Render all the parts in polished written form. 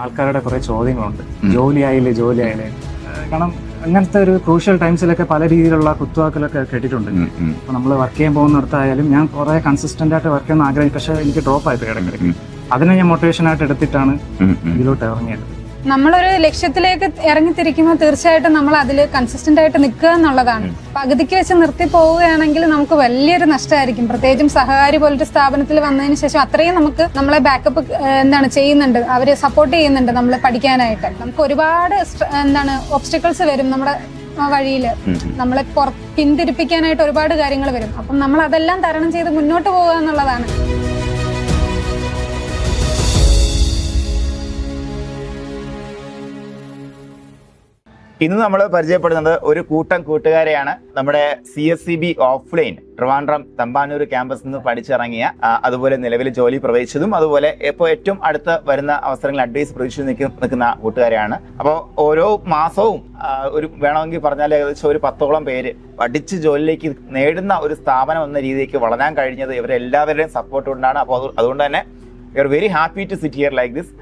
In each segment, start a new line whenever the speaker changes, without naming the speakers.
ആൾക്കാരുടെ കുറെ ചോദ്യങ്ങളുണ്ട്. ജോലിയായില്ലേ കാരണം അങ്ങനത്തെ ഒരു ക്രൂഷ്യൽ ടൈംസിലൊക്കെ പല രീതിയിലുള്ള കുത്തുവാക്കലൊക്കെ കേട്ടിട്ടുണ്ട്. അപ്പൊ നമ്മൾ വർക്ക് ചെയ്യാൻ പോകുന്നിടത്തായാലും ഞാൻ കുറെ കൺസിസ്റ്റന്റ് ആയിട്ട് വർക്ക് ചെയ്യുന്ന ആഗ്രഹിക്കും, പക്ഷെ എനിക്ക് ഡ്രോപ്പ് ആയിപ്പോയി ഇടയ്ക്കിടയ്ക്ക്. അതിനെ ഞാൻ മോട്ടിവേഷൻ ആയിട്ട് എടുത്തിട്ടാണ് ഇതിലോട്ട് ഇറങ്ങിയത്.
നമ്മളൊരു ലക്ഷ്യത്തിലേക്ക് ഇറങ്ങിത്തിരിക്കുമ്പോൾ തീർച്ചയായിട്ടും നമ്മൾ അതിൽ കൺസിസ്റ്റന്റ് ആയിട്ട് നിൽക്കുക എന്നുള്ളതാണ്. പകുതിക്ക് വെച്ച് നിർത്തി പോവുകയാണെങ്കിൽ നമുക്ക് വലിയൊരു നഷ്ടമായിരിക്കും. പ്രത്യേകിച്ചും സഹകാരി പോലൊരു സ്ഥാപനത്തിൽ വന്നതിന് ശേഷം അത്രയും നമുക്ക് നമ്മളെ ബാക്കപ്പ് ചെയ്യുന്നുണ്ട്, അവര് സപ്പോർട്ട് ചെയ്യുന്നുണ്ട് നമ്മൾ പഠിക്കാനായിട്ട്. നമുക്ക് ഒരുപാട് ഒബ്സ്റ്റക്കിൾസ് വരും നമ്മുടെ വഴിയില്, നമ്മളെ പിന്തിരിപ്പിക്കാനായിട്ട് ഒരുപാട് കാര്യങ്ങൾ വരും. അപ്പം നമ്മൾ അതെല്ലാം തരണം ചെയ്ത് മുന്നോട്ട് പോവുക എന്നുള്ളതാണ്.
ഇന്ന് നമ്മൾ പരിചയപ്പെടുന്നത് ഒരു കൂട്ടം കൂട്ടുകാരെയാണ്. നമ്മുടെ CSCB ഓഫ്ലൈൻ ട്രിവാൻഡ്രം തമ്പാനൂർ ക്യാമ്പസിൽ നിന്ന് പഠിച്ചിറങ്ങിയ, അതുപോലെ നിലവിൽ ജോലി പ്രവേശിച്ചതും, അതുപോലെ ഇപ്പോൾ ഏറ്റവും അടുത്ത് വരുന്ന അവസരങ്ങളിൽ അഡ്വൈസ് പ്രതീക്ഷിച്ച് നിൽക്കുന്ന കൂട്ടുകാരെയാണ്. അപ്പോൾ ഓരോ മാസവും വേണമെങ്കിൽ പറഞ്ഞാൽ ഏകദേശം ഒരു 10ഓളം പേര് പഠിച്ച് ജോലിയിലേക്ക് നേടുന്ന ഒരു സ്ഥാപനം എന്ന രീതിയിലേക്ക് വളരാൻ കഴിഞ്ഞത് ഇവരെല്ലാവരുടെയും സപ്പോർട്ട് കൊണ്ടാണ്. അപ്പോൾ അതുകൊണ്ട് തന്നെ we are very happy to sit here like this.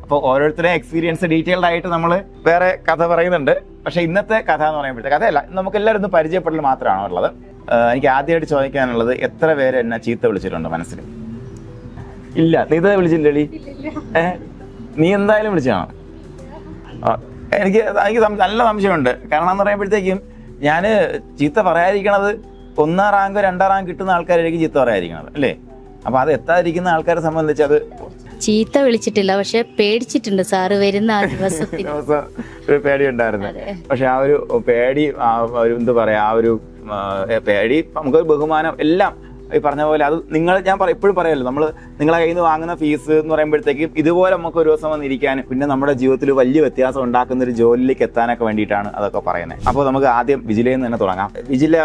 അപ്പോൾ ഓരോരുത്തരുടെ എക്സ്പീരിയൻസ് ഡീറ്റെയിൽഡ് ആയിട്ട് നമ്മൾ വേറെ കഥ പറയുന്നുണ്ട്. പക്ഷെ ഇന്നത്തെ കഥ എന്ന് പറയുമ്പോഴത്തെ കഥയല്ല, നമുക്ക് എല്ലാവരും ഒന്ന് പരിചയപ്പെടൽ മാത്രമാണോ ഉള്ളത്. എനിക്ക് ആദ്യമായിട്ട് ചോദിക്കാനുള്ളത്, എത്ര പേര് എന്നെ ചീത്ത വിളിച്ചിട്ടുണ്ടോ മനസ്സിൽ? ഇല്ല, ചീത്ത വിളിച്ചില്ലേ? നീ എന്തായാലും വിളിച്ചാണോ? എനിക്ക് നല്ല സംശയമുണ്ട്. കാരണം എന്ന് പറയുമ്പോഴത്തേക്കും ഞാൻ ചീത്ത പറയാതിരിക്കണത് 1ാം റാങ്കോ 2ാം റാങ്ക് കിട്ടുന്ന ആൾക്കാരായിരിക്കും ചീത്ത പറയാതിരിക്കണത്, അല്ലേ? അപ്പൊ അത് എത്താതിരിക്കുന്ന ആൾക്കാരെ സംബന്ധിച്ച് അത്
ചീത്ത വിളിച്ചിട്ടില്ല, പക്ഷെ പേടിച്ചിട്ടുണ്ട് സാറ് വരുന്ന ആ ദിവസത്തിൽ.
ഒരു പേടി ഉണ്ടായിരുന്നു. പക്ഷെ ആ ഒരു പേടി, എന്താ പറയാ, ആ ഒരു പേടി, നമുക്കൊരു ബഹുമാനം എല്ലാം ഈ പറഞ്ഞ പോലെ അത് ഞാൻ എപ്പോഴും പറയാമല്ലോ, നമ്മൾ നിങ്ങളെ കയ്യിൽ നിന്ന് വാങ്ങുന്ന ഫീസ് എന്ന് പറയുമ്പോഴത്തേക്കും ഇതുപോലെ നമുക്ക് ഒരു ദിവസം വന്നിരിക്കാനും പിന്നെ നമ്മുടെ ജീവിതത്തിൽ വലിയ വ്യത്യാസം ഉണ്ടാക്കുന്ന ഒരു ജോലിയിലേക്ക് എത്താനൊക്കെ വേണ്ടിയിട്ടാണ് അതൊക്കെ പറയുന്നത്. അപ്പോൾ നമുക്ക് ആദ്യം വിജിലയിൽ നിന്ന് തന്നെ തുടങ്ങാം. വിജില,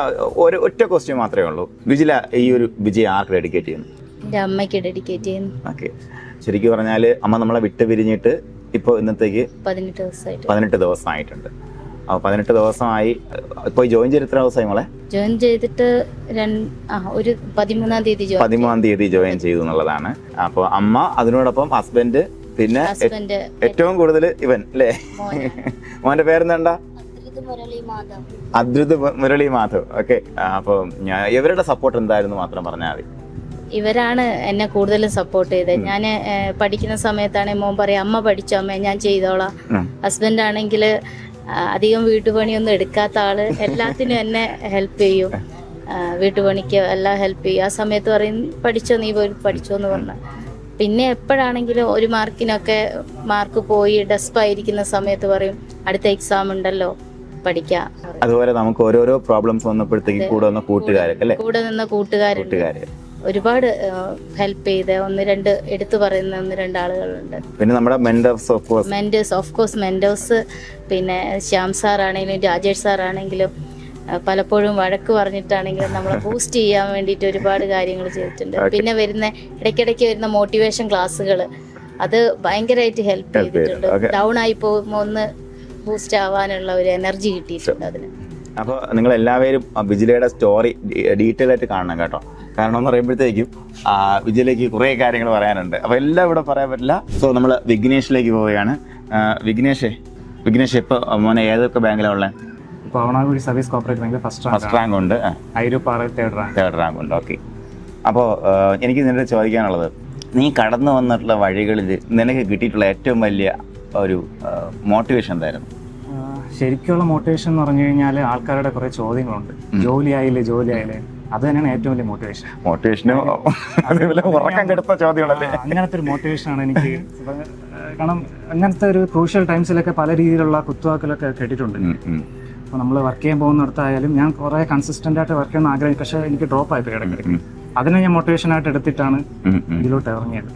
ഒറ്റ ക്വസ്റ്റ്യൻ മാത്രമേ ഉള്ളൂ. വിജില ഈ ഒരു വിജയം ആർക്ക് ഡെഡിക്കേറ്റ് ചെയ്യുന്നു?
എൻ്റെ അമ്മയ്ക്ക് ഡെഡിക്കേറ്റ് ചെയ്യുന്നു.
ഓക്കെ. ശരിക്കും പറഞ്ഞാൽ അമ്മ നമ്മളെ വിട്ട് പിരിഞ്ഞിട്ട് ഇപ്പോൾ ഇന്നത്തേക്ക് 18 ദിവസമായിട്ടുണ്ട്. അപ്പോൾ 18 ദിവസമായി. ഇപ്പോൾ ജോയിൻ ചെയ്ത് എത്ര ദിവസമായി മോളെ?
ജോയിൻ ചെയ്തിട്ട് ഒരു 13-ാം തീയതി
ജോയിൻ ചെയ്തു എന്നുള്ളതാണ്. അപ്പോൾ അമ്മ, അതിനോടൊപ്പം ഹസ്ബൻഡ്, പിന്നെ ഏറ്റവും കൂടുതൽ ഇവൻ, അല്ലേ? മോന്റെ പേരെന്താ? അദ്രുത് മുരളി മാധവ്. ഓക്കെ. അപ്പോൾ ഇവരുടെ സപ്പോർട്ട് എന്തായിരുന്നു മാത്രം പറഞ്ഞാൽ മതി.
ഇവരാണ് എന്നെ കൂടുതലും സപ്പോർട്ട് ചെയ്തത്. ഞാൻ പഠിക്കുന്ന സമയത്താണെങ്കിൽ മോൻ പറയാം, അമ്മ പഠിച്ചോ അമ്മ, ഞാൻ ചെയ്തോളാം. ഹസ്ബൻഡ് ആണെങ്കിൽ അധികം വീട്ടുപണിയൊന്നും എടുക്കാത്ത ആള്, എല്ലാത്തിനും എന്നെ ഹെൽപ്പ് ചെയ്യും. വീട്ടുപണിക്ക് എല്ലാം ഹെൽപ്പ് ചെയ്യും. ആ സമയത്ത് പറയും, പഠിച്ചോ, നീ പോയി പഠിച്ചോ എന്ന് പറഞ്ഞ. പിന്നെ എപ്പോഴാണെങ്കിലും ഒരു മാർക്ക് പോയി ഡെസ്പായിരിക്കുന്ന സമയത്ത് പറയും, അടുത്ത എക്സാം ഉണ്ടല്ലോ, പഠിക്കാം.
അതുപോലെ നമുക്ക് ഓരോരോ പ്രോബ്ലംസ് വന്നപ്പോഴത്തേക്ക് കൂടെ നിന്ന് കൂട്ടുകാരുണ്ട്.
ഒരുപാട് ഹെൽപ്പ് ചെയ്ത എടുത്തു പറയുന്ന 1-2 ആളുകളുണ്ട്.
പിന്നെ നമ്മുടെ മെന്റേഴ്സ്
ഓഫ് കോഴ്സ് മെന്റേഴ്സ്, പിന്നെ ശ്യാം സാർ ആണെങ്കിലും രാജേഷ് സാർ ആണെങ്കിലും പലപ്പോഴും വഴക്ക് പറഞ്ഞിട്ടാണെങ്കിലും നമ്മളെ ബൂസ്റ്റ് ചെയ്യാൻ വേണ്ടിയിട്ട് ഒരുപാട് കാര്യങ്ങൾ ചെയ്തിട്ടുണ്ട്. പിന്നെ ഇടയ്ക്കിടയ്ക്ക് വരുന്ന മോട്ടിവേഷൻ ക്ലാസ്സുകൾ, അത് ഭയങ്കരമായിട്ട് ഹെൽപ്പ് ചെയ്തിട്ടുണ്ട്. ഡൗൺ ആയി പോകുമ്പോൾ ഒന്ന് ബൂസ്റ്റ് ആവാനുള്ള ഒരു എനർജി കിട്ടിയിട്ടുണ്ട് അതിന്.
അപ്പോൾ നിങ്ങൾ എല്ലാവരും വിജിലയുടെ സ്റ്റോറി ഡീറ്റെയിൽ ആയിട്ട് കാണണം കേട്ടോ. കാരണം എന്ന് പറയുമ്പോഴത്തേക്കും വിജിലയ്ക്ക് കുറേ കാര്യങ്ങൾ പറയാനുണ്ട്. അപ്പോൾ എല്ലാം ഇവിടെ പറയാൻ പറ്റില്ല. സോ നമ്മൾ വിഘ്നേഷിലേക്ക് പോവുകയാണ്. വിഘ്നേഷ് ഇപ്പോൾ മോനെ ഏതൊക്കെ ബാങ്കിലാണ് ഉള്ളത്?
പവനാകുടി സർവീസ് കോർപ്പറേറ്റ് ബാങ്കിൽ ഫസ്റ്റ്
റാങ്ക് ഉണ്ട്.
ഐരൂപ്പാറ തേർഡ് റാങ്ക്
ഉണ്ട്. ഓക്കെ. അപ്പോൾ എനിക്ക് നിന്നോട് ചോദിക്കാനുള്ളത്, നീ കടന്നു വന്നിട്ടുള്ള വഴികളിൽ നിനക്ക് കിട്ടിയിട്ടുള്ള ഏറ്റവും വലിയ ഒരു മോട്ടിവേഷൻ എന്തായിരുന്നു?
ശരിക്കുള്ള മോട്ടിവേഷൻ എന്ന് പറഞ്ഞു കഴിഞ്ഞാൽ ആൾക്കാരുടെ കുറെ ചോദ്യങ്ങളുണ്ട്. ജോലിയായില്ലേ അത് തന്നെയാണ് ഏറ്റവും വലിയ മോട്ടിവേഷൻ. അങ്ങനത്തെ ഒരു മോട്ടിവേഷനാണ് എനിക്ക്. കാരണം അങ്ങനത്തെ ഒരു ക്രൂഷ്യൽ ടൈംസിലൊക്കെ പല രീതിയിലുള്ള കുത്തുവാക്കലൊക്കെ കേട്ടിട്ടുണ്ട്. അപ്പോൾ നമ്മൾ വർക്ക് ചെയ്യാൻ പോകുന്നിടത്തായാലും ഞാൻ കുറെ കൺസിസ്റ്റന്റ് ആയിട്ട് വർക്ക് ചെയ്യുന്ന ആഗ്രഹിക്കും, പക്ഷെ എനിക്ക് ഡ്രോപ്പ് ആയിപ്പോയി ഇടയ്ക്കിടയ്ക്ക്. അതിനെ ഞാൻ മോട്ടിവേഷൻ ആയിട്ട് എടുത്തിട്ടാണ് ഇതിലോട്ട് ഇറങ്ങിയത്.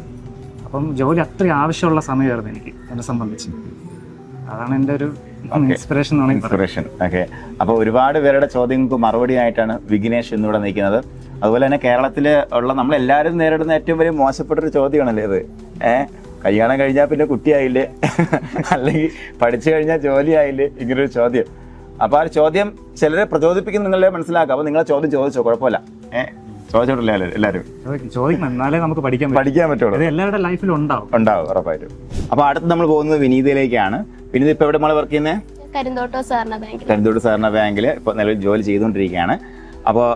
അപ്പം ജോലി അത്രയും ആവശ്യമുള്ള സമയമായിരുന്നു എനിക്ക്, എന്നെ സംബന്ധിച്ച്. അതാണ് എൻ്റെ ഒരു ഇൻസ്പിറേഷൻ.
ഓക്കെ. അപ്പോൾ ഒരുപാട് പേരുടെ ചോദ്യങ്ങൾക്ക് മറുപടി ആയിട്ടാണ് വിഘ്നേഷ് ഇന്നിവിടെ നിൽക്കുന്നത്. അതുപോലെ തന്നെ കേരളത്തിൽ ഉള്ള നമ്മളെല്ലാവരും നേരിടുന്ന ഏറ്റവും വലിയ മോശപ്പെട്ടൊരു ചോദ്യമാണല്ലേ ഇത്. കല്യാണം കഴിഞ്ഞാൽ പിന്നെ കുട്ടിയായില്ലേ, അല്ലെങ്കിൽ പഠിച്ചു കഴിഞ്ഞാൽ ജോലിയായില്ലേ, ഇങ്ങനൊരു ചോദ്യം. അപ്പോൾ ആ ചോദ്യം ചിലരെ പ്രചോദിപ്പിക്കുന്ന നിങ്ങളെ മനസ്സിലാക്കാം. അപ്പോൾ നിങ്ങളെ ചോദ്യം ചോദിച്ചോ, കുഴപ്പമില്ല. ചോദിച്ചിട്ടില്ല എല്ലാവരും
ചോദിക്കണം, എന്നാലേ നമുക്ക് പഠിക്കാൻ
പറ്റുള്ളൂ.
അത് എല്ലാവരുടെ ലൈഫിലും ഉണ്ടാവും
ഉറപ്പായിട്ടും. അപ്പൊ അടുത്ത് നമ്മൾ പോകുന്നത് വിനീതയിലേക്കാണ്. വിനീത ഇപ്പൊ എവിടെ നമ്മൾ വർക്ക് ചെയ്യുന്നത്?
കരിന്തോട്ടം
സഹകരണ ബാങ്കിൽ ഇപ്പൊ നിലവിൽ ജോലി ചെയ്തുകൊണ്ടിരിക്കുകയാണ്. അപ്പോൾ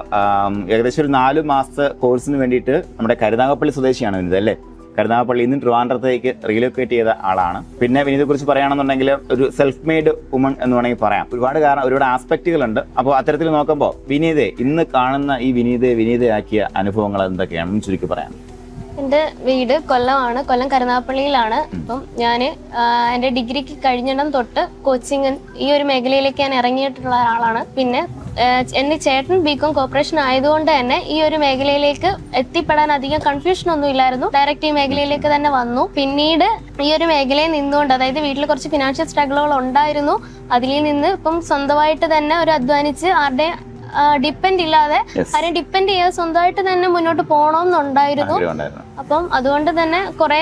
ഏകദേശം ഒരു 4 മാസത്തെ കോഴ്സിന് വേണ്ടിയിട്ട് നമ്മുടെ കരുനാഗപ്പള്ളി സ്വദേശിയാണ് വിനീത അല്ലേ? കരുനാഗപ്പള്ളി നിന്ന് ട്രിവാൻഡ്രത്തേക്ക് റീലൊക്കേറ്റ് ചെയ്ത ആളാണ്. പിന്നെ വിനീതയെ കുറിച്ച് പറയുകയാണെന്നുണ്ടെങ്കിൽ ഒരു സെൽഫ് മെയ്ഡ് വുമൺ എന്ന് വേണമെങ്കിൽ പറയാം. ഒരുപാട് ആസ്പെക്റ്റുകളുണ്ട്. അപ്പോൾ അത്തരത്തിൽ നോക്കുമ്പോൾ വിനീതയെ ഇന്ന് കാണുന്ന ഈ വിനീതയാക്കിയ അനുഭവങ്ങൾ എന്തൊക്കെയാണെന്ന് ചുരുക്കി പറയാം.
എൻ്റെ വീട് കൊല്ലമാണ്, കൊല്ലം കരുനാഗപ്പള്ളിയിലാണ്. അപ്പം ഞാൻ എൻ്റെ ഡിഗ്രിക്ക് കഴിഞ്ഞിടം തൊട്ട് കോച്ചിങ് ഈ ഒരു മേഖലയിലേക്ക് ഞാൻ ഇറങ്ങിയിട്ടുള്ള ഒരാളാണ്. പിന്നെ എൻ്റെ ചേട്ടൻ ബികോം കോർപ്പറേഷൻ ആയതുകൊണ്ട് തന്നെ ഈ ഒരു മേഖലയിലേക്ക് എത്തിപ്പെടാൻ അധികം കൺഫ്യൂഷൻ ഒന്നും ഇല്ലായിരുന്നു. ഡയറക്റ്റ് ഈ മേഖലയിലേക്ക് തന്നെ വന്നു. പിന്നീട് ഈ ഒരു മേഖലയിൽ നിന്നുകൊണ്ട്, അതായത് വീട്ടിൽ കുറച്ച് ഫിനാൻഷ്യൽ സ്ട്രഗിളുകൾ ഉണ്ടായിരുന്നു, അതിൽ നിന്ന് ഇപ്പം സ്വന്തമായിട്ട് തന്നെ ഒരു അധ്വാനിച്ച് ആരുടെ ഡിപ്പെൻഡ് ഇല്ലാതെ ആരെയും ഡിപ്പെൻഡ് ചെയ്യാതെ സ്വന്തമായിട്ട് തന്നെ മുന്നോട്ട് പോകണമെന്നുണ്ടായിരുന്നു. അപ്പം അതുകൊണ്ട് തന്നെ കുറെ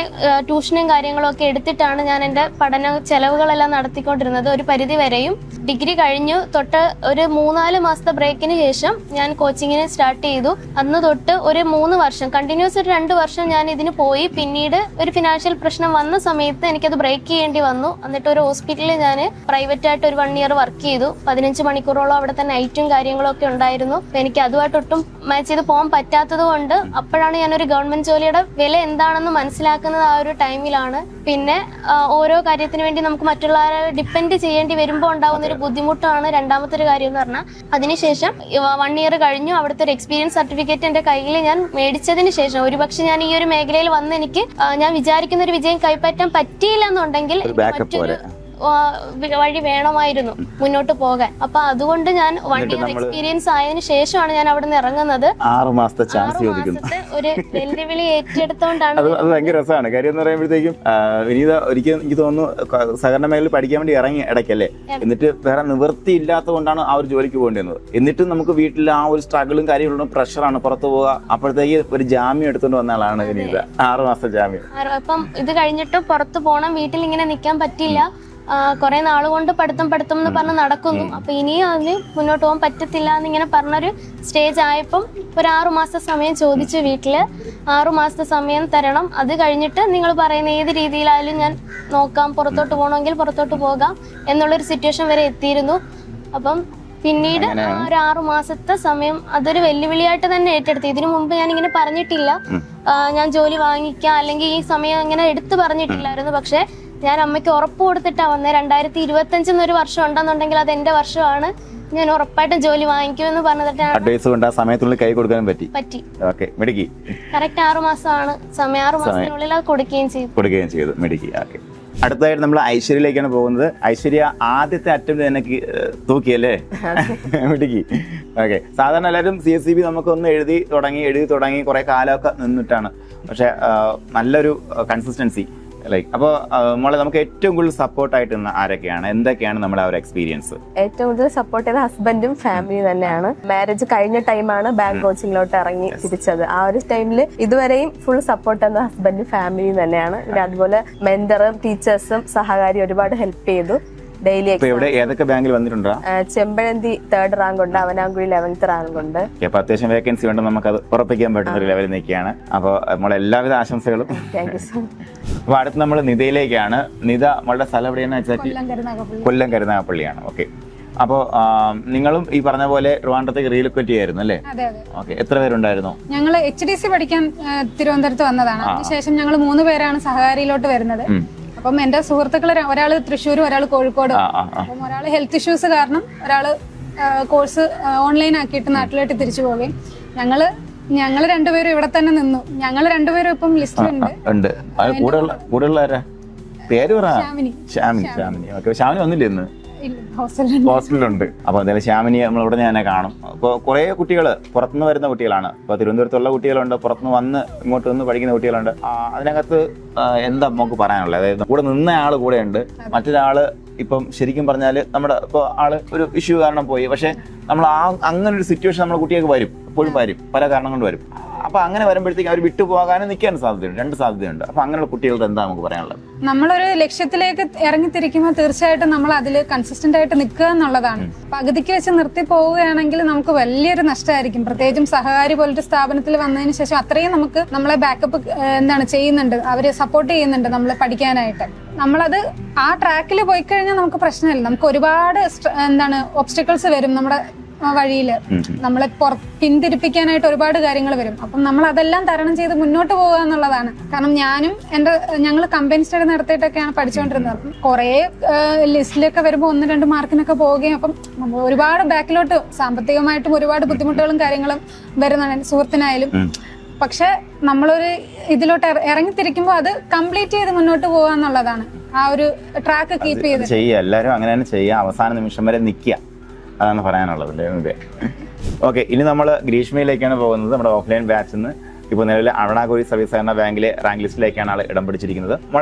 ട്യൂഷനും കാര്യങ്ങളും ഒക്കെ എടുത്തിട്ടാണ് ഞാൻ എൻ്റെ പഠന ചെലവുകളെല്ലാം നടത്തിക്കൊണ്ടിരുന്നത്. ഒരു പരിധി വരെയും ഡിഗ്രി കഴിഞ്ഞു തൊട്ട് ഒരു 3-4 മാസത്തെ ബ്രേക്കിന് ശേഷം ഞാൻ കോച്ചിങ്ങിന് സ്റ്റാർട്ട് ചെയ്തു. അന്ന് തൊട്ട് ഒരു 3 വർഷം കണ്ടിന്യൂസ് ഒരു 2 വർഷം ഞാൻ ഇതിന് പോയി. പിന്നീട് ഒരു ഫിനാൻഷ്യൽ പ്രശ്നം വന്ന സമയത്ത് എനിക്കത് ബ്രേക്ക് ചെയ്യേണ്ടി വന്നു. എന്നിട്ട് ഒരു ഹോസ്പിറ്റലിൽ ഞാൻ പ്രൈവറ്റ് ആയിട്ട് ഒരു 1 ഇയർ വർക്ക് ചെയ്തു. 15 മണിക്കൂറോളം അവിടെ തന്നെ നൈറ്റും കാര്യങ്ങളും ഒക്കെ ഉണ്ടായിരുന്നു. എനിക്ക് അതുമായിട്ട് ഒട്ടും മാച്ച് ചെയ്ത് പോകാൻ പറ്റാത്തത് കൊണ്ട് അപ്പോഴാണ് ഞാനൊരു ഗവൺമെന്റ് ജോലിയുടെ വില എന്താണെന്ന് മനസ്സിലാക്കുന്നത് ആ ഒരു ടൈമിലാണ്. പിന്നെ ഓരോ കാര്യത്തിന് വേണ്ടി നമുക്ക് മറ്റുള്ളവരെ ഡിപ്പെൻഡ് ചെയ്യേണ്ടി വരുമ്പോൾ ഉണ്ടാകുന്ന ഒരു ബുദ്ധിമുട്ടാണ് രണ്ടാമത്തെ ഒരു കാര്യം എന്ന് പറഞ്ഞാൽ. അതിനുശേഷം 1 ഇയർ കഴിഞ്ഞു. അവിടുത്തെ ഒരു എക്സ്പീരിയൻസ് സർട്ടിഫിക്കറ്റ് എൻ്റെ കയ്യിൽ ഞാൻ മേടിച്ചതിന് ശേഷം ഒരുപക്ഷെ ഞാൻ ഈ ഒരു മേഖലയിൽ വന്ന് എനിക്ക് ഞാൻ വിചാരിക്കുന്ന ഒരു വിജയം കൈപ്പറ്റാൻ പറ്റിയില്ല എന്നുണ്ടെങ്കിൽ മറ്റൊരു വഴി വേണമായിരുന്നു മുന്നോട്ട് പോകാൻ. അപ്പൊ അതുകൊണ്ട് ഞാൻ 1 ഇയർ എക്സ്പീരിയൻസ് ആയതിനു ശേഷമാണ് ഞാൻ അവിടെ നിന്ന് ഇറങ്ങുന്നത്.
6 മാസത്തെ ചാൻസ്
ഒരു വെല്ലുവിളി ഏറ്റെടുത്തോണ്ടാണ്.
അത് ഭയങ്കര രസമാണ്. കാര്യം എന്ന് പറയുമ്പോഴത്തേക്കും വിനീത ഒരിക്കലും എനിക്ക് തോന്നുന്നു സഹകരണ മേഖലയിൽ പഠിക്കാൻ വേണ്ടി ഇറങ്ങി ഇടയ്ക്കല്ലേ, എന്നിട്ട് വേറെ നിവൃത്തി ഇല്ലാത്തത് കൊണ്ടാണ് ആ ഒരു ജോലിക്ക് പോകേണ്ടി വന്നത്. എന്നിട്ടും നമുക്ക് വീട്ടിൽ ആ ഒരു സ്ട്രഗിളും കാര്യങ്ങളും പ്രഷറാണ്, പുറത്തു പോവുക. അപ്പോഴത്തേക്ക് ഒരു ജാമ്യം എടുത്തുകൊണ്ട് വന്ന ആളാണ് വിനീത. 6 മാസത്തെ ജാമ്യം.
അപ്പം ഇത് കഴിഞ്ഞിട്ട് പുറത്തു പോകണം, വീട്ടിൽ ഇങ്ങനെ നിൽക്കാൻ പറ്റില്ല, കുറെ നാളുകൊണ്ട് പഠിത്തം എന്ന് പറഞ്ഞ് നടക്കുന്നു. അപ്പൊ ഇനിയും അതിന് മുന്നോട്ട് പോകാൻ പറ്റത്തില്ല എന്നിങ്ങനെ പറഞ്ഞൊരു സ്റ്റേജ് ആയപ്പം ഒരു 6 മാസത്തെ സമയം ചോദിച്ചു വീട്ടില്. 6 മാസത്തെ സമയം തരണം, അത് കഴിഞ്ഞിട്ട് നിങ്ങൾ പറയുന്ന ഏത് രീതിയിലായാലും ഞാൻ നോക്കാം, പുറത്തോട്ട് പോകണമെങ്കിൽ പുറത്തോട്ട് പോകാം എന്നുള്ളൊരു സിറ്റുവേഷൻ വരെ എത്തിയിരുന്നു. അപ്പം പിന്നീട് ഒരു 6 മാസത്തെ സമയം അതൊരു വെല്ലുവിളിയായിട്ട് തന്നെ ഏറ്റെടുത്തു. ഇതിനു മുമ്പ് ഞാൻ ഇങ്ങനെ പറഞ്ഞിട്ടില്ല ഞാൻ ജോലി വാങ്ങിക്കാം, അല്ലെങ്കിൽ ഈ സമയം ഇങ്ങനെ എടുത്തു പറഞ്ഞിട്ടില്ലായിരുന്നു. പക്ഷെ ഞാൻ അമ്മയ്ക്ക് ഉറപ്പ് കൊടുത്തിട്ടാണ് വന്നത്. 2025 ഒരു വർഷം ഉണ്ടെന്നുണ്ടെങ്കിൽ അത് എന്റെ വർഷമാണ്, ഞാൻ ഉറപ്പായിട്ടും ജോലി വാങ്ങിക്കുമെന്ന് പറഞ്ഞിട്ടാണ്.
സമയത്തുള്ളിൽ കൈ കൊടുക്കാനും പറ്റി.
കറക്റ്റ് 6 മാസമാണ് സമയം. 6 മാസത്തിനുള്ളിൽ അത് കൊടുക്കുകയും
ചെയ്തു. അടുത്തതായിട്ട് നമ്മൾ ഐശ്വര്യയിലേക്കാണ് പോകുന്നത്. ഐശ്വര്യ ആദ്യത്തെ അറ്റംപ്റ്റ് തന്നെ തൂക്കിയല്ലേ? മിടുക്കി. ഓക്കെ. സാധാരണ എല്ലാവരും CSCB നമുക്കൊന്ന് എഴുതി തുടങ്ങി കുറെ കാലമൊക്കെ നിന്നിട്ടാണ്. പക്ഷെ നല്ലൊരു കൺസിസ്റ്റൻസി ലൈക്ക്. അപ്പോൾ മോളെ നമുക്ക് ഏറ്റവും കൂടുതൽ സപ്പോർട്ടായിട്ട് നിന്ന് ആരൊക്കെയാണ്, എന്തൊക്കെയാണ് നമ്മുടെ ആ ഒരു എക്സ്പീരിയൻസ്?
ഏറ്റവും കൂടുതൽ സപ്പോർട്ട് ചെയ്ത ഹസ്ബൻഡും ഫാമിലി തന്നെയാണ്. മാരേജ് കഴിഞ്ഞ ടൈമാണ് ബാങ്ക് കോച്ചിങ്ങിലോട്ട് ഇറങ്ങി തിരിച്ചത്. ആ ഒരു ടൈമിൽ ഇതുവരെയും ഫുൾ സപ്പോർട്ട് തന്ന ഹസ്ബൻഡും ഫാമിലിയും തന്നെയാണ്. പിന്നെ അതുപോലെ മെന്ററും ടീച്ചേഴ്സും സഹകാരി ഒരുപാട് ഹെൽപ്പ് ചെയ്തു. ഡെയിലി
ഏതൊക്കെ ബാങ്കിൽ വന്നിട്ടുണ്ടോ?
ചെമ്പഴന്തി 3rd റാങ്ക് ഉണ്ട്, അവനാങ്കുഴി 11th റാങ്ക് ഉണ്ട്.
അപ്പൊ അത്യാവശ്യം വേക്കൻസി ഉണ്ട്, നമുക്കത് ഉറപ്പിക്കാൻ പറ്റുന്ന ഒരു ലെവലിൽ നിൽക്കുകയാണ്. അപ്പോൾ നമ്മളെ എല്ലാവിധ ആശംസകളും.
Thank you so much.
അപ്പൊ അടുത്ത് നമ്മൾ നിതയിലേക്കാണ്. നിത നമ്മളുടെ സ്ഥലം എവിടെയാണെന്ന് വെച്ചാൽ കൊല്ലം കരുനാഗപ്പള്ളിയാണ്. ഓക്കെ. അപ്പോൾ നിങ്ങളും ഈ പറഞ്ഞ പോലെ ട്രിവാൻഡ്രത്തേക്ക് റീലൊക്കേറ്റ് ചെയ്യായിരുന്നു അല്ലേ? ഓക്കെ. എത്ര പേരുണ്ടായിരുന്നു?
ഞങ്ങൾ HDC പഠിക്കാൻ തിരുവനന്തപുരത്ത് വന്നതാണ്. അതിനുശേഷം ഞങ്ങൾ 3 പേരാണ് സഹകാരിയിലോട്ട് വരുന്നത്. അപ്പം എന്റെ സുഹൃത്തുക്കൾ ഒരാള് തൃശ്ശൂരും ഒരാള് കോഴിക്കോടും. അപ്പം ഒരാള് ഹെൽത്ത് ഇഷ്യൂസ് കാരണം ഒരാള് കോഴ്സ് ഓൺലൈൻ ആക്കിയിട്ട് നാട്ടിലോട്ട് തിരിച്ചു പോവുകയും ഞങ്ങൾ രണ്ടുപേരും ഇവിടെ തന്നെ നിന്നു. ഞങ്ങൾ രണ്ടുപേരും ഇപ്പം ലിസ്റ്റിലുണ്ട്.
ശ്യാമിനി വന്നില്ലേ ഇന്ന്? ഹോസ്റ്റലിലുണ്ട്. അപ്പൊ എന്തായാലും ശ്യാമിനി നമ്മളിവിടെ തന്നെ കാണും. അപ്പോൾ കുറെ കുട്ടികൾ പുറത്തുനിന്ന് വരുന്ന കുട്ടികളാണ്. ഇപ്പൊ തിരുവനന്തപുരത്തുള്ള കുട്ടികളുണ്ട്, പുറത്തുനിന്ന് വന്ന് ഇങ്ങോട്ട് നിന്ന് പഠിക്കുന്ന കുട്ടികളുണ്ട്. അതിനകത്ത് എന്താ നമുക്ക് പറയാനുള്ളത്? അതായത് കൂടെ നിന്ന ആള് കൂടെ ഉണ്ട്, മറ്റൊരാള് ഇപ്പം ശരിക്കും പറഞ്ഞാൽ നമ്മുടെ ഇപ്പോൾ ആള് ഒരു ഇഷ്യൂ കാരണം പോയി. പക്ഷെ നമ്മൾ അങ്ങനെ ഒരു സിറ്റുവേഷൻ നമ്മുടെ കുട്ടികൾക്ക് വരും, എപ്പോഴും വരും, പല കാരണം കൊണ്ട് വരും. അപ്പൊ അങ്ങനെ വരുമ്പോഴത്തേക്കും അവർ വിട്ടുപോകാനും നിൽക്കാനും സാധ്യതയുണ്ട്, 2 സാധ്യതയുണ്ട്. അപ്പൊ അങ്ങനെയുള്ള കുട്ടികൾക്ക് എന്താ നമുക്ക് പറയാനുള്ളത്?
നമ്മളൊരു ലക്ഷ്യത്തിലേക്ക് ഇറങ്ങിത്തിരിക്കുമ്പോൾ തീർച്ചയായിട്ടും നമ്മൾ അതിൽ കൺസിസ്റ്റന്റ് ആയിട്ട് നിൽക്കുക എന്നുള്ളതാണ്. പകുതിക്ക് വെച്ച് നിർത്തി പോവുകയാണെങ്കിൽ നമുക്ക് വലിയൊരു നഷ്ടമായിരിക്കും. പ്രത്യേകിച്ചും സഹകാരി പോലൊരു സ്ഥാപനത്തിൽ വന്നതിന് ശേഷം അത്രയും നമുക്ക് നമ്മളെ ബാക്കപ്പ് ചെയ്യുന്നുണ്ട്, അവര് സപ്പോർട്ട് ചെയ്യുന്നുണ്ട് നമ്മൾ പഠിക്കാനായിട്ട്. നമ്മളത് ആ ട്രാക്കിൽ പോയി കഴിഞ്ഞാൽ നമുക്ക് പ്രശ്നമില്ല. നമുക്ക് ഒരുപാട് ഒബ്സ്റ്റക്കിൾസ് വരും നമ്മുടെ വഴിയിൽ, നമ്മളെ പിന്തിരിപ്പിക്കാനായിട്ട് ഒരുപാട് കാര്യങ്ങൾ വരും. അപ്പം നമ്മൾ അതെല്ലാം തരണം ചെയ്ത് മുന്നോട്ട് പോകുക എന്നുള്ളതാണ്. കാരണം ഞങ്ങൾ കമ്പൈൻ സ്റ്റഡി നടത്തിയിട്ടൊക്കെയാണ് പഠിച്ചുകൊണ്ടിരുന്നത്. അപ്പം കുറേ ലിസ്റ്റിലൊക്കെ വരുമ്പോൾ 1-2 മാർക്കിനൊക്കെ പോവുകയും അപ്പം ഒരുപാട് ബാക്കിലോട്ട് സാമ്പത്തികമായിട്ടും ഒരുപാട് ബുദ്ധിമുട്ടുകളും കാര്യങ്ങളും വരുന്നതാണ് സുഹൃത്തിനായാലും. പക്ഷെ നമ്മളൊരു ഇതിലോട്ട് ഇറങ്ങിത്തിരിക്കുമ്പോൾ അത് കംപ്ലീറ്റ് ചെയ്ത് മുന്നോട്ട് പോകുക എന്നുള്ളതാണ്. ആ ഒരു ട്രാക്ക് കീപ്പ് ചെയ്ത്
ചെയ്യുക, എല്ലാവരും അങ്ങനെ തന്നെ ചെയ്യുക, അവസാന നിമിഷം വരെ നിൽക്കുക, അതാണ് പറയാനുള്ളത് അല്ലേ? ഓക്കെ, ഇനി നമ്മൾ ഗ്രീഷ്മയിലേക്കാണ് പോകുന്നത്. നമ്മുടെ ഓഫ്ലൈൻ ബാച്ചിൽ നിന്ന് ഇപ്പോൾ നിലവിൽ അരുണാചൽ സർവീസ് സഹകരണ ബാങ്കിലെ റാങ്ക് ലിസ്റ്റിലേക്കാണ് ആൾ ഇടം പിടിച്ചിരിക്കുന്നത്.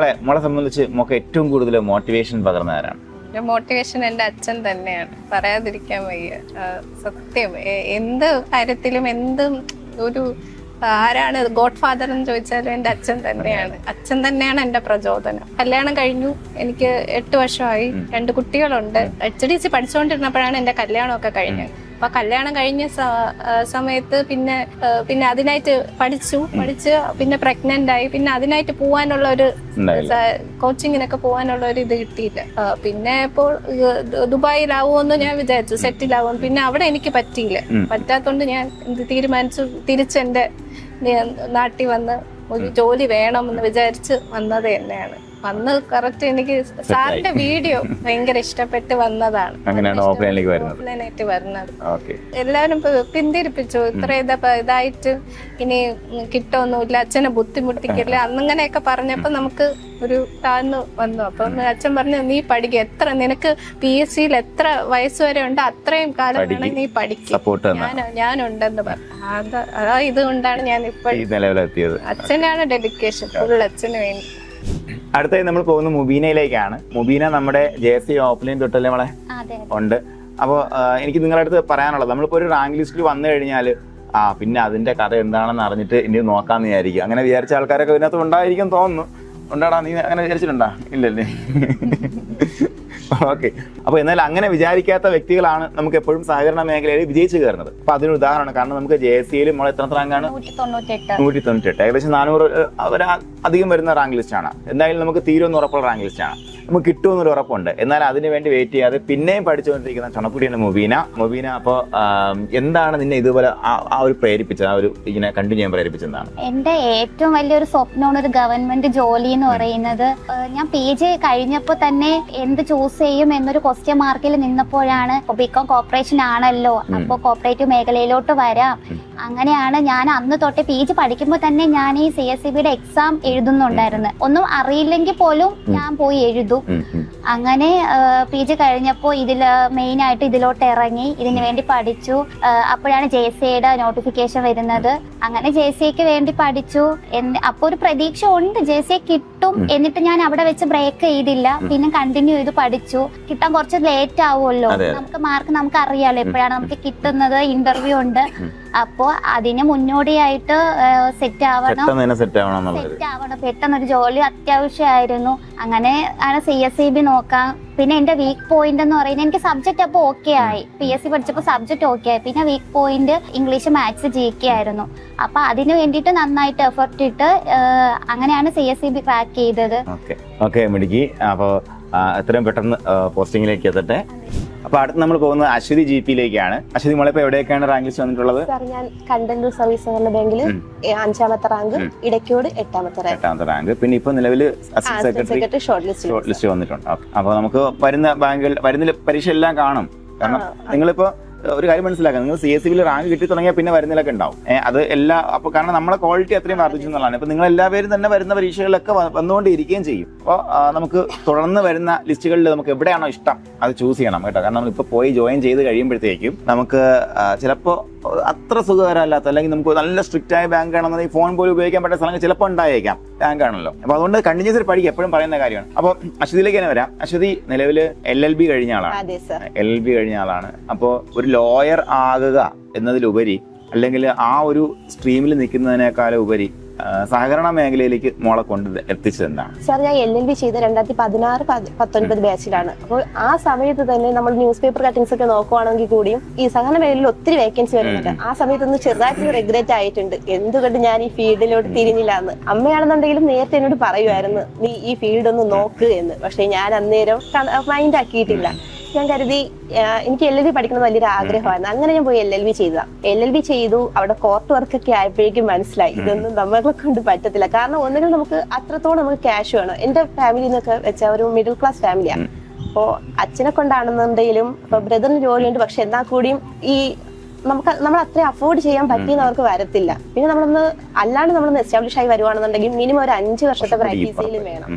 മോളെ സംബന്ധിച്ച് മോക്ക് ഏറ്റവും കൂടുതൽ മോട്ടിവേഷൻ പകർന്ന ആരാണ്?
മോട്ടിവേഷൻ എൻ്റെ അച്ഛൻ തന്നെയാണ്, പറയാതിരിക്കാൻ വയ്യ. സത്യം, എന്ത് കാര്യത്തിലും എന്തും ഒരു ആരാണ് ഗോഡ് ഫാദർ എന്ന് ചോദിച്ചാലും എൻ്റെ അച്ഛൻ തന്നെയാണ്. അച്ഛൻ തന്നെയാണ് എൻ്റെ പ്രചോദനം. കല്യാണം കഴിഞ്ഞു, എനിക്ക് 8 വർഷമായി, 2 കുട്ടികളുണ്ട്. HDC പഠിച്ചുകൊണ്ടിരുന്നപ്പോഴാണ് എൻ്റെ കല്യാണമൊക്കെ കഴിഞ്ഞത്. അപ്പൊ കല്യാണം കഴിഞ്ഞ സമയത്ത് പിന്നെ അതിനായിട്ട് പഠിച്ച് പിന്നെ പ്രഗ്നന്റ് ആയി. പിന്നെ അതിനായിട്ട് പോവാനുള്ള ഒരു കോച്ചിങ്ങിനൊക്കെ പോവാനുള്ള ഒരു ഇത് കിട്ടിയില്ല. പിന്നെ ഇപ്പോൾ ദുബായിലാവുമെന്ന് ഞാൻ വിചാരിച്ചു, സെറ്റിലാവുമെന്ന്. പിന്നെ അവിടെ എനിക്ക് പറ്റിയില്ല. പറ്റാത്തോണ്ട് ഞാൻ തീരുമാനിച്ചു തിരിച്ചെന്റെ നാട്ടിൽ വന്ന് ഒരു ജോലി വേണമെന്ന് വിചാരിച്ച് വന്നത് തന്നെയാണ്. വന്ന് കറക്റ്റ് എനിക്ക് സാറിന്റെ വീഡിയോ ഭയങ്കര ഇഷ്ടപ്പെട്ട് വന്നതാണ്. ഓഫ്ലൈനായിട്ട് വരുന്നത്. എല്ലാവരും പിന്തിരിപ്പിച്ചു, ഇത്ര ഇതായിട്ട് ഇനി കിട്ടൊന്നുമില്ല, അച്ഛനെ ബുദ്ധിമുട്ടിക്കില്ല അന്നിങ്ങനെയൊക്കെ പറഞ്ഞപ്പോ നമുക്ക് ഒരു താഴ്ന്നു വന്നു. അപ്പം അച്ഛൻ പറഞ്ഞു, നീ പഠിക്കുക, എത്ര നിനക്ക് PSC എത്ര വയസ്സ് വരെ ഉണ്ട് അത്രയും കാലം വേണമെങ്കിൽ നീ പഠിക്കും, ഞാനുണ്ടെന്ന് പറഞ്ഞു. ഇതുകൊണ്ടാണ് ഞാൻ ഇപ്പോഴും അച്ഛനാണ് ഡെഡിക്കേഷൻ ഫുൾ അച്ഛന് വേണ്ടി.
അടുത്തായി നമ്മൾ പോകുന്ന മുബീനയിലേക്കാണ്. മുബീന നമ്മുടെ JSC ഓഫ്ലൈൻ തൊട്ടല്ലേ നമ്മളെ ഉണ്ട്. അപ്പോൾ എനിക്ക് നിങ്ങളുടെ അടുത്ത് പറയാനുള്ളത്, നമ്മളിപ്പോൾ ഒരു റാങ്ക് ലിസ്റ്റിൽ വന്നു കഴിഞ്ഞാൽ പിന്നെ അതിന്റെ കഥ എന്താണെന്ന് അറിഞ്ഞിട്ട് ഇനി നോക്കാമെന്ന് വിചാരിക്കും. അങ്ങനെ വിചാരിച്ച ആൾക്കാരൊക്കെ ഇതിനകത്ത് ഉണ്ടായിരിക്കും തോന്നുന്നു. ഉണ്ടാടാ, നീ അങ്ങനെ വിചാരിച്ചിട്ടുണ്ടാ? ഇല്ലല്ലേ? ഓക്കെ. അപ്പോൾ എന്നാൽ അങ്ങനെ വിചാരിക്കാത്ത വ്യക്തികളാണ് നമുക്ക് എപ്പോഴും സഹകരണ മേഖലയിൽ വിജയിച്ചു കയറുന്നത്. അപ്പൊ അതിന് ഉദാഹരണം, കാരണം നമുക്ക് JSCയിൽ നമ്മൾ എത്ര റാങ്കാണ്? 198. ഏകദേശം 400 അധികം വരുന്ന റാങ്ക് ലിസ്റ്റാണ്. എന്തായാലും നമുക്ക് തീരുമെന്ന് ഉറപ്പുള്ള റാങ്ക് ലിസ്റ്റാണ്. നമുക്ക് കിട്ടുമെന്നൊരു ഉറപ്പുണ്ട്. എന്നാൽ അതിന് വേണ്ടി വെയിറ്റ് ചെയ്യാതെ പിന്നെയും പഠിച്ചുകൊണ്ടിരിക്കുന്ന ചുണക്കുട്ടിയാണ് മുബീന. അപ്പോൾ എന്താണ് നിന്നെ ഇതുപോലെ ആ ഒരു പ്രേരിപ്പിച്ചത്, ആ ഒരു ഇങ്ങനെ കണ്ടിന്യൂ ചെയ്യാൻ പ്രേരിപ്പിച്ചെന്താണ്?
എന്റെ ഏറ്റവും വലിയൊരു സ്വപ്നമാണ് ഒരു ഗവൺമെന്റ് ജോലി എന്ന് പറയുന്നത്. ഞാൻ PG കഴിഞ്ഞപ്പോൾ തന്നെ എന്ത് ചൂസ് ചെയ്യും എന്നൊരു ക്വസ്റ്റ്യൻ മാർക്കിൽ നിന്നപ്പോഴാണ് ബികോം കോർപ്പറേഷൻ ആണല്ലോ, അപ്പോൾ കോർപ്പറേറ്റീവ് മേഖലയിലോട്ട് വരാം. അങ്ങനെയാണ് ഞാൻ അന്ന് തൊട്ട് PG പഠിക്കുമ്പോൾ തന്നെ ഞാൻ ഈ CSEBയുടെ എക്സാം എഴുതുന്നുണ്ടായിരുന്നു. ഒന്നും അറിയില്ലെങ്കിൽ പോലും ഞാൻ പോയി എഴുതും. അങ്ങനെ PG കഴിഞ്ഞപ്പോൾ മെയിൻ ആയിട്ട് ഇതിലോട്ട് ഇറങ്ങി, ഇതിനു വേണ്ടി പഠിച്ചു. അപ്പോഴാണ് JSCയുടെ നോട്ടിഫിക്കേഷൻ വരുന്നത്. അങ്ങനെ JSCക്ക് വേണ്ടി പഠിച്ചു. അപ്പോൾ ഒരു പ്രതീക്ഷ ഉണ്ട് JSC കിട്ടും. എന്നിട്ട് ഞാൻ അവിടെ വെച്ച് ബ്രേക്ക് ചെയ്തില്ല, പിന്നെ കണ്ടിന്യൂ ചെയ്ത് പഠിച്ചു. കിട്ടാൻ കുറച്ച് ലേറ്റ് ആവുമല്ലോ, നമുക്ക് മാർക്ക് നമുക്ക് അറിയാലോ എപ്പോഴാണ് നമുക്ക് കിട്ടുന്നത്. ഇന്റർവ്യൂ ഉണ്ട്. അപ്പോ അതിന് മുന്നോടിയായിട്ട് സെറ്റ് ആവണം, പെട്ടെന്നൊരു ജോലി അത്യാവശ്യമായിരുന്നു. അങ്ങനെ ആണ് CSEB നോക്കാം. പിന്നെ എന്റെ വീക്ക് പോയിന്റ് എന്ന് പറയുന്നത്, എനിക്ക് സബ്ജക്ട് അപ്പോൾ ഓക്കെ ആയി, PSC പഠിച്ചപ്പോൾ സബ്ജക്ട് ഓക്കെ ആയി. പിന്നെ weak point English, maths, GK ആയിരുന്നു. അപ്പൊ അതിന് വേണ്ടിയിട്ട് നന്നായിട്ട് എഫർട്ട് ഇട്ട് അങ്ങനെയാണ് CSEB ക്രാക്ക് ചെയ്തത്.
മിടുക്കി. അപ്പോൾ എത്രയും പെട്ടെന്ന് പോസ്റ്റിംഗിലേക്ക് എത്തട്ടെ. അപ്പൊ അടുത്ത് നമ്മൾ പോകുന്നത് അശ്വതി GPയിലേക്കാണ്. അശ്വതി, നമ്മളിപ്പോ എവിടെയൊക്കെയാണ് റാങ്ക് ലിസ്റ്റ് വന്നിട്ടുള്ളത്?
ഞാൻ കണ്ടന്റ് സർവീസ് സഹകരണ ബാങ്കിൽ 5ാമത്തെ റാങ്ക്, ഇടയ്ക്കോട് 8ാമത്തെ റാങ്ക്.
പിന്നെ ഇപ്പൊ നിലവിൽ സെക്രട്ടറി ഷോർട്ട് ലിസ്റ്റ് വന്നിട്ടുണ്ട്. അപ്പൊ നമുക്ക് വരുന്ന പരീക്ഷ എല്ലാം കാണും. കാരണം നിങ്ങളിപ്പോ ഒരു കാര്യം മനസ്സിലാക്കാം, നിങ്ങൾ CSEBയിൽ റാങ്ക് കിട്ടി തുടങ്ങിയാൽ പിന്നെ വരുന്നതിലൊക്കെ ഉണ്ടാവും. അത് എല്ലാ അപ്പോൾ കാരണം നമ്മളെ ക്വാളിറ്റി അത്രയും വർദ്ധിച്ചു എന്നുള്ളതാണ്. ഇപ്പൊ നിങ്ങൾ എല്ലാവരും തന്നെ വരുന്ന പരീക്ഷകളിലൊക്കെ വന്നുകൊണ്ടിരിക്കുകയും ചെയ്യും. അപ്പോൾ നമുക്ക് തുടർന്ന് വരുന്ന ലിസ്റ്റുകളിൽ നമുക്ക് എവിടെയാണോ ഇഷ്ടം അത് ചൂസ് ചെയ്യണം കേട്ടോ. കാരണം നമ്മളിപ്പോൾ പോയി ജോയിൻ ചെയ്ത് കഴിയുമ്പോഴത്തേക്കും നമുക്ക് ചിലപ്പോൾ അത്ര സുഖകരമല്ലാത്ത, അല്ലെങ്കിൽ നമുക്ക് നല്ല സ്ട്രിക്റ്റ് ആയ ബാങ്ക് ആണെന്നുണ്ടെങ്കിൽ ഫോൺ പോലും ഉപയോഗിക്കാൻ പറ്റുന്ന സ്ഥലങ്ങൾ ചിലപ്പോൾ ഉണ്ടായേക്കാം, ബാങ്ക് ആണല്ലോ. അപ്പോൾ അതുകൊണ്ട് കണ്ടിന്യൂസ് പഠിക്കുക, എപ്പോഴും പറയുന്ന കാര്യമാണ്. അപ്പോൾ അശ്വതിയിലേക്ക് തന്നെ വരാം. അശ്വതി നിലവിൽ LLB കഴിഞ്ഞ ആളാണ്. LLB കഴിഞ്ഞ ആളാണ്. അപ്പോൾ ഒരു ലോയർ ആകുക എന്നതിലുപരി അല്ലെങ്കിൽ ആ ഒരു സ്ട്രീമിൽ നിൽക്കുന്നതിനേക്കാളും ഉപരി സഹകരണ മേഖലയിലേക്ക് മോളെ കൊണ്ട് എത്തിച്ചത് എന്താണ്?
സാർ, ഞാൻ LLB ചെയ്ത 2016-19 ബാച്ചിലാണ്. അപ്പോൾ ആ സമയത്ത് തന്നെ നമ്മൾ ന്യൂസ് പേപ്പർ കട്ടിങ്സ് ഒക്കെ നോക്കുവാണെങ്കിൽ കൂടിയും ഈ സഹകരണ മേഖലയിൽ ഒത്തിരി വേക്കൻസി വരുന്നുണ്ട്. ആ സമയത്തൊന്ന് ചെറുതായിട്ട് റിഗ്രറ്റ് ആയിട്ടുണ്ട്, എന്തുകൊണ്ട് ഞാൻ ഈ ഫീൽഡിലോട്ട് തിരിഞ്ഞില്ല എന്ന്. അമ്മയാണെന്നുണ്ടെങ്കിലും നേരത്തെ എന്നോട് പറയുമായിരുന്നു നീ ഈ ഫീൽഡ് ഒന്ന് നോക്ക് എന്ന്. പക്ഷെ ഞാൻ അന്നേരം മൈൻഡ് ആക്കിയിട്ടില്ല. ഞാൻ കരുതി എനിക്ക് LLB പഠിക്കുന്നത് വലിയൊരു ആഗ്രഹമായിരുന്നു. അങ്ങനെ ഞാൻ പോയി LLB ചെയ്തതാണ്. LLB ചെയ്തു. അവിടെ കോർട്ട് വർക്ക് ഒക്കെ ആയപ്പോഴേക്കും മനസ്സിലായി ഇതൊന്നും നമ്മളെ കൊണ്ട് പറ്റത്തില്ല. കാരണം ഒന്നുകിൽ നമുക്ക് അത്രത്തോളം നമുക്ക് ക്യാഷ് വേണം. എന്റെ ഫാമിലി എന്നൊക്കെ വെച്ചാൽ ഒരു മിഡിൽ ക്ലാസ് ഫാമിലിയാണ്. അപ്പോൾ അച്ഛനെ കൊണ്ടാണെന്നുണ്ടെങ്കിലും ഇപ്പൊ ബ്രദറിന് ജോലിയുണ്ട്, പക്ഷെ എന്നാൽ കൂടിയും ഈ നമ്മൾ അത്രയും അഫോർഡ് ചെയ്യാൻ പറ്റിയെന്ന് അവർക്ക് വരത്തില്ല. പിന്നെ നമ്മളൊന്ന് എസ്റ്റാബ്ലിഷ് ആയി വരുവാണെന്നുണ്ടെങ്കിൽ മിനിമം ഒരു 5 വർഷത്തെ പ്രാക്ടീസിലും വേണം.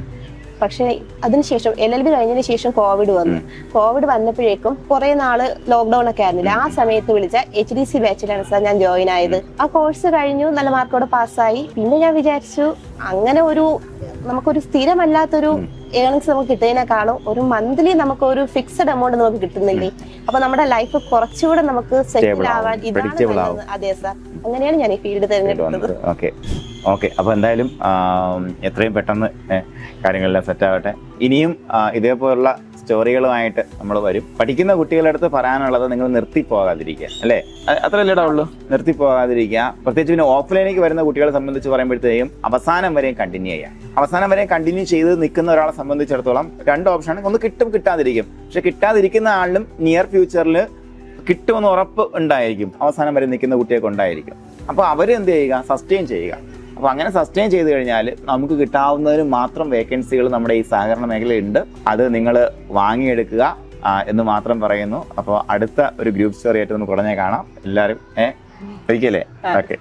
പക്ഷെ അതിനുശേഷം LLB കഴിഞ്ഞതിന് ശേഷം കോവിഡ് വന്നു. കോവിഡ് വന്നപ്പോഴേക്കും കുറെ നാള് ലോക്ക്ഡൌൺ ഒക്കെ ആയിരുന്നില്ല. ആ സമയത്ത് വിളിച്ച HDC ബാച്ചിലാണ് സാർ ഞാൻ ജോയിൻ ആയത്. ആ കോഴ്സ് കഴിഞ്ഞു, നല്ല മാർക്കോടെ പാസ്സായി. പിന്നെ ഞാൻ വിചാരിച്ചു അങ്ങനെ നമുക്കൊരു സ്ഥിരമല്ലാത്തൊരു ഏർണിങ്സ് നമുക്ക് കിട്ടുന്നതിനേക്കാളും ഒരു മന്ത്ലി നമുക്ക് ഒരു ഫിക്സഡ് എമൗണ്ട് നമുക്ക് കിട്ടുന്നില്ലേ, അപ്പൊ നമ്മുടെ ലൈഫ് കുറച്ചുകൂടെ നമുക്ക് സെറ്റിൽ ആവാൻ ഇതാണ്. അതെ സാർ, അങ്ങനെയാണ് ഞാൻ ഈ ഫീൽഡ് തിരഞ്ഞെടുത്തത്.
ഓക്കെ, അപ്പൊ എന്തായാലും എത്രയും പെട്ടെന്ന് കാര്യങ്ങളെല്ലാം സെറ്റ് ആവട്ടെ. ഇനിയും ഇതേപോലുള്ള സ്റ്റോറികളുമായിട്ട് നമ്മൾ വരും. പഠിക്കുന്ന കുട്ടികളുടെ അടുത്ത് പറയാനുള്ളത് നിങ്ങൾ നിർത്തിപ്പോകാതിരിക്കുക, അല്ലേ? അത്രയല്ലേ ഉള്ളൂ, നിർത്തിപ്പോകാതിരിക്കുക. പ്രത്യേകിച്ച് പിന്നെ ഓഫ്ലൈനിലേക്ക് വരുന്ന കുട്ടികളെ സംബന്ധിച്ച് പറയുമ്പോഴത്തേക്കും അവസാനം വരെയും കണ്ടിന്യൂ ചെയ്യാം. അവസാനം വരെയും കണ്ടിന്യൂ ചെയ്ത് നിൽക്കുന്ന ഒരാളെ സംബന്ധിച്ചിടത്തോളം 2 ഓപ്ഷനാണ്. ഒന്ന് കിട്ടും, കിട്ടാതിരിക്കും. പക്ഷെ കിട്ടാതിരിക്കുന്ന ആളിലും നിയർ ഫ്യൂച്ചറിൽ കിട്ടുമെന്ന് ഉറപ്പ് ഉണ്ടായിരിക്കും. അവസാനം വരെ നിൽക്കുന്ന കുട്ടിയൊക്കെ ഉണ്ടായിരിക്കും. അപ്പോൾ അവർ എന്ത് ചെയ്യുക, സസ്റ്റെയിൻ ചെയ്യുക. അപ്പോൾ അങ്ങനെ സസ്റ്റെയിൻ ചെയ്ത് കഴിഞ്ഞാൽ നമുക്ക് കിട്ടാവുന്നതിന് മാത്രം വേക്കൻസികൾ നമ്മുടെ ഈ സഹകരണ മേഖലയുണ്ട്. അത് നിങ്ങൾ വാങ്ങിയെടുക്കുക എന്ന് മാത്രം പറയുന്നു. അപ്പോൾ അടുത്ത ഒരു ഗ്രൂപ്പ് സ്റ്റോറി ആയിട്ട് നമുക്ക് ഉടനെ കാണാം. എല്ലാവരും ഒരിക്കലേ ഓക്കെ.